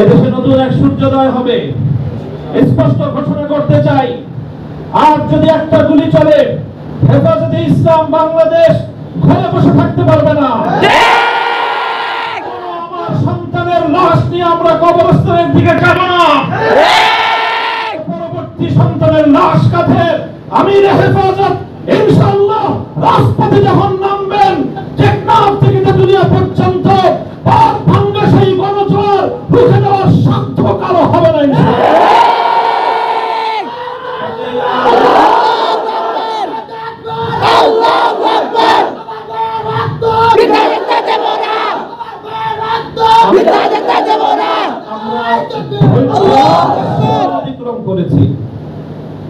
এদেশে নতুন এক সূর্যোদয় হবে, স্পষ্ট ঘোষণা করতে চাই। আর যদি একটা গুলি চলে, হেফাজতে ইসলাম বাংলাদেশ ঘরে বসে থাকতে পারবে না। আমার সন্তানের লাশ নিয়ে আমরা কবরস্থানের দিকে যাব না। পরবর্তী সন্তানের লাশ কাঁধে আমির হেফাজত ইনশাআল্লাহ রাজপথে যখন নামবেন, টেকনাফ থেকে দুনিয়া পর্যন্ত পাক ভাঙ্গা সেই গণজোয়ার রুখে দেওয়ার সাধ্য কারো হবে না ইনশাআল্লাহ। অতিক্রম করেছি।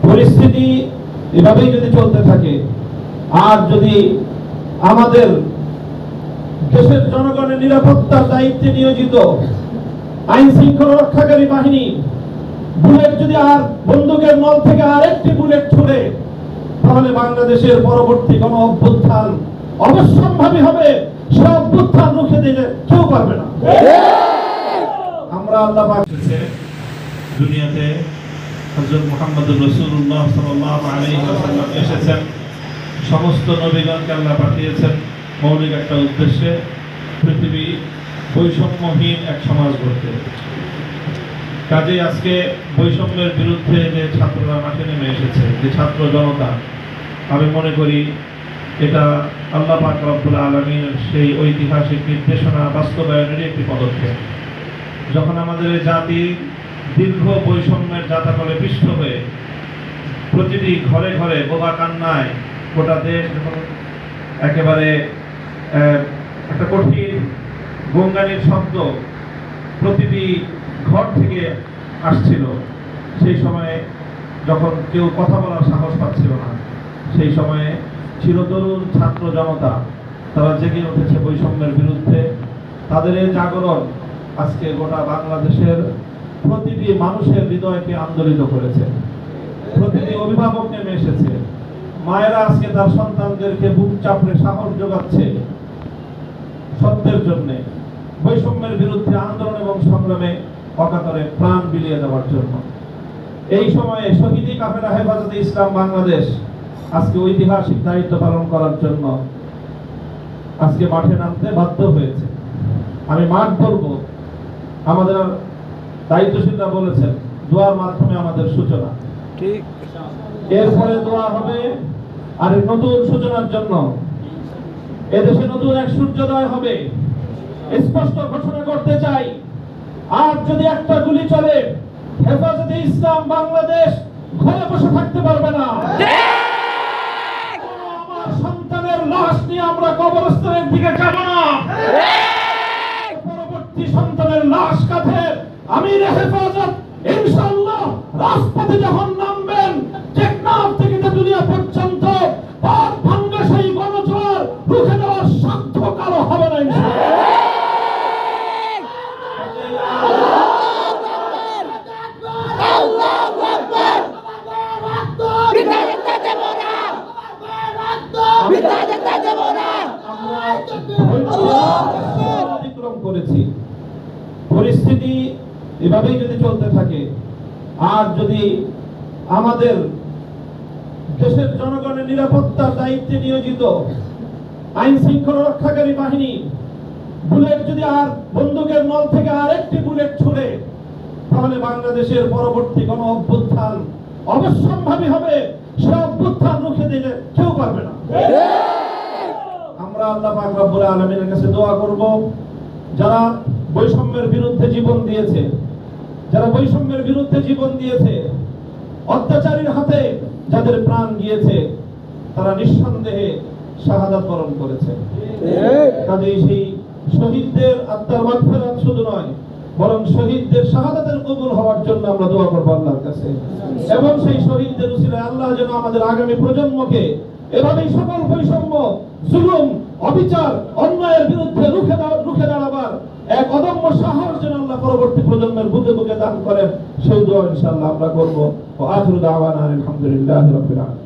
পরিস্থিতি এভাবেই যদি চলতে থাকে, আর যদি আমাদের দেশের জনগণের নিরাপত্তার দায়িত্বে নিয়োজিত আইন শৃঙ্খলা রক্ষাকারী বাহিনী বুলেট যদি আর বন্দুকের নল থেকে আরেকটি বুলেট ছুড়ে, তাহলে বাংলাদেশের পরবর্তী কোন অভ্যুত্থান অবশ্যম্ভাবী হবে। সে অভ্যুত্থান রুখে দিতে কেউ পারবে না। আমরা আল্লাহ পাক দুনিয়াতে হযরত মুহাম্মদুর রাসূলুল্লাহ সাল্লাল্লাহু আলাইহি ওয়াসাল্লাম এসেছেন, সমস্ত নবীগণকে আল্লাহ পাঠিয়েছেন মৌলিক একটা উদ্দেশ্যে, পৃথিবী বৈষম্যহীন এক সমাজ গড়তে। কাজেই আজকে বৈষম্যের বিরুদ্ধে যে ছাত্ররা মাঠে নেমে এসেছে, যে ছাত্র জনতা, আমি মনে করি এটা আল্লাহ পাক রব্বুল আলামিনের সেই ঐতিহাসিক নির্দেশনা বাস্তবায়নেরই একটি পদক্ষেপ। যখন আমাদের জাতি দীর্ঘ বৈষম্যের জাতাকলে পিষ্ট হয়ে প্রতিটি ঘরে ঘরে বোবা কান্নায় গোটা দেশ যখন একেবারে একটা কঠিন গঙ্গানির শব্দ প্রতিটি ঘর থেকে আসছিল, সেই সময়ে যখন কেউ কথা বলার সাহস পাচ্ছিল না, সেই সময়ে চিরতরুণ ছাত্র জনতা তারা জেগে উঠেছে বৈষম্যের বিরুদ্ধে। তাদের এই জাগরণ আজকে গোটা বাংলাদেশের প্রতিটি মানুষের হৃদয়কে আন্দোলিত করেছে। প্রতিটি অভিভাবক নেমে এসেছে, মায়েরা আজকে তার সন্তানদেরকে বুক চাপড়ে সাহস যোগাচ্ছে সত্যের জন্য, বৈষম্যের বিরুদ্ধে আন্দোলন এবং সংগ্রামে অকাতরে প্রাণ বিলিয়ে দেওয়ার জন্য। এই সময়ে শহীদি কাফেলা হেফাজতে ইসলাম বাংলাদেশ আজকে ঐতিহাসিক দায়িত্ব পালন করার জন্য আজকে মাঠে নামতে বাধ্য হয়েছে। আমি মাঠ বলবো, আমাদের দায়িত্বশীলরা বলেছেন দোয়ার মাধ্যমে আমাদের সূচনা, ঠিক এরপরে দোয়া হবে আর নতুন সূচনার জন্য। এদেশে নতুন এক সূর্যোদয় হবে, স্পষ্ট ঘোষণা করতে চাই। আর যদি একটা গুলি চলে, হেফাজতে ইসলাম বাংলাদেশ ঘরে বসে থাকতে পারবে না। আমার সন্তানের লাশ নিয়ে আমরা কবরস্থানের দিকে যাব না। পরবর্তী সন্তানের লাশ কাঁধে আমির হেফাজত ইনশাআল্লাহ রাজপথে যখন নামবেন, টেকনাফ থেকে দুনিয়া পর্যন্ত পাক ভাঙ্গা সেই গণজোয়ার রুখে দেওয়ার সাধ্য কারো হবে না ইনশাআল্লাহ। অতিক্রম করেছি। পরিস্থিতি এভাবেই যদি চলতে থাকে, আর যদি আমাদের দেশের জনগণের নিরাপত্তার দায়িত্বে নিয়োজিত আইন শৃঙ্খলা রক্ষাকারী বাহিনী বুলেট যদি আর বন্দুকের নল থেকে আরেকটি বুলেট ছুড়ে, তাহলে বাংলাদেশের পরবর্তী কোন অভ্যুত্থান অবশ্যম্ভাবী হবে। সে অভ্যুত্থান রুখে দিতে কেউ পারবে না। আমরা আল্লাহ পাক রব্বুল আলামিনের কাছে দোয়া করব, যারা বৈষম্যের বিরুদ্ধে জীবন দিয়েছে, যারা বৈষম্যের বিরুদ্ধে জীবন দিয়েছে, অত্যাচারীর হাতে যাদের প্রাণ গিয়েছে, তারা নিঃসন্দেহে শাহাদাত বরণ করেছে। কাজেই সেই শহীদদের আত্মার মাগফিরাত শুধু নয়, বরং শহীদদের শাহাদাতের কবুল হওয়ার জন্য আমরা দোয়া করব আল্লাহর কাছে। এবং সেই শহীদদের উসিলায় আল্লাহ যেন আমাদের আগামী প্রজন্মকে এভাবেই সকল বৈষম্য, জুলুম, অবিচার, অন্যায়ের বিরুদ্ধে রুখে দাঁড়াবার এক অদম্য সাহস যেন আল্লাহ পরবর্তী প্রজন্মের বুকে বুকে দান করেন, সেই দোয়া ইনশাআল্লাহ আমরা করব। ওয়া আখিরু দাওয়ানা আলহামদুলিল্লাহি রাব্বিল আলামিন।